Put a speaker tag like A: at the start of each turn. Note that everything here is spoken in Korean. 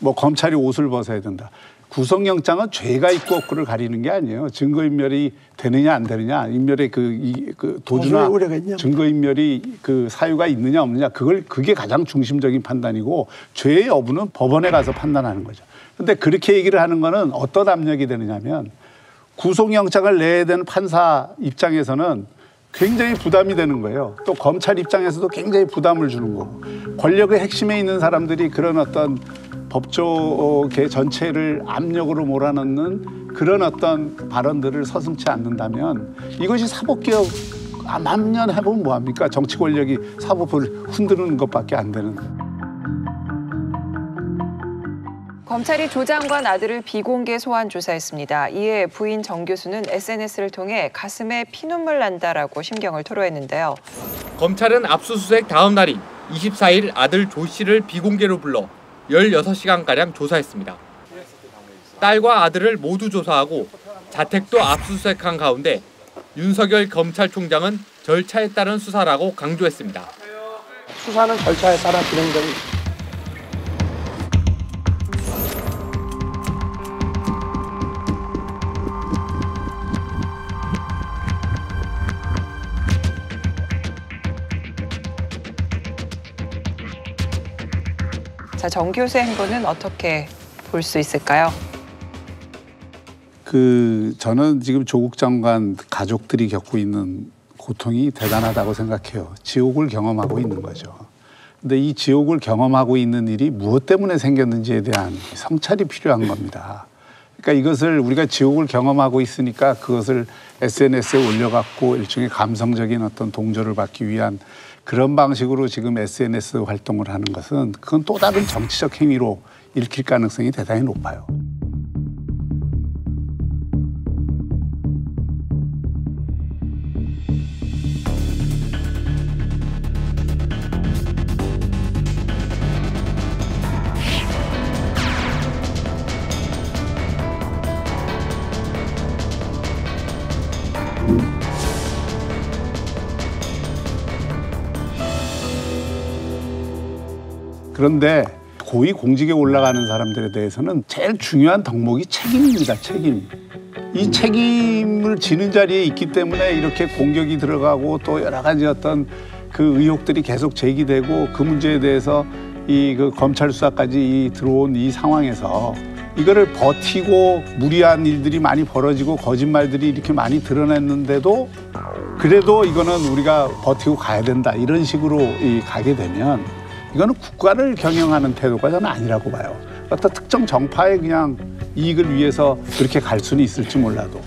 A: 뭐 검찰이 옷을 벗어야 된다. 구속영장은 죄가 있고 없고를 가리는 게 아니에요. 증거인멸이 되느냐 안 되느냐, 인멸의 그 도주나 증거인멸이 그 사유가 있느냐 없느냐, 그게 가장 중심적인 판단이고 죄의 여부는 법원에 가서 판단하는 거죠. 근데 그렇게 얘기를 하는 거는 어떤 압력이 되느냐면 구속영장을 내야 되는 판사 입장에서는 굉장히 부담이 되는 거예요. 또 검찰 입장에서도 굉장히 부담을 주는 거고, 권력의 핵심에 있는 사람들이 그런 어떤 법조계 전체를 압력으로 몰아넣는 그런 어떤 발언들을 서슴지 않는다면 이것이 사법개혁 만년 해보면 뭐합니까? 정치 권력이 사법을 흔드는 것밖에 안 되는.
B: 검찰이 조 장관 아들을 비공개 소환 조사했습니다. 이에 부인 정 교수는 SNS를 통해 가슴에 피눈물 난다라고 심경을 토로했는데요.
C: 검찰은 압수수색 다음 날인 24일 아들 조 씨를 비공개로 불러 16시간가량 조사했습니다. 딸과 아들을 모두 조사하고 자택도 압수수색한 가운데 윤석열 검찰총장은 절차에 따른 수사라고 강조했습니다.
D: 수사는 절차에 따라 진행됩니다.
B: 자, 정 교수의 행보는 어떻게 볼 수 있을까요?
A: 저는 지금 조국 장관 가족들이 겪고 있는 고통이 대단하다고 생각해요. 지옥을 경험하고 있는 거죠. 근데 이 지옥을 경험하고 있는 일이 무엇 때문에 생겼는지에 대한 성찰이 필요한 겁니다. 그러니까 이것을 우리가 지옥을 경험하고 있으니까 그것을 SNS에 올려갖고 일종의 감성적인 어떤 동조를 받기 위한 그런 방식으로 지금 SNS 활동을 하는 것은 그건 또 다른 정치적 행위로 읽힐 가능성이 대단히 높아요. 그런데 고위 공직에 올라가는 사람들에 대해서는 제일 중요한 덕목이 책임입니다. 책임. 이 책임을 지는 자리에 있기 때문에 이렇게 공격이 들어가고 또 여러 가지 어떤 그 의혹들이 계속 제기되고 그 문제에 대해서 그 검찰 수사까지 들어온 이 상황에서 이거를 버티고 무리한 일들이 많이 벌어지고 거짓말들이 이렇게 많이 드러냈는데도 그래도 이거는 우리가 버티고 가야 된다 이런 식으로 가게 되면 이거는 국가를 경영하는 태도가 저는 아니라고 봐요. 어떤 특정 정파의 그냥 이익을 위해서 그렇게 갈 수는 있을지 몰라도.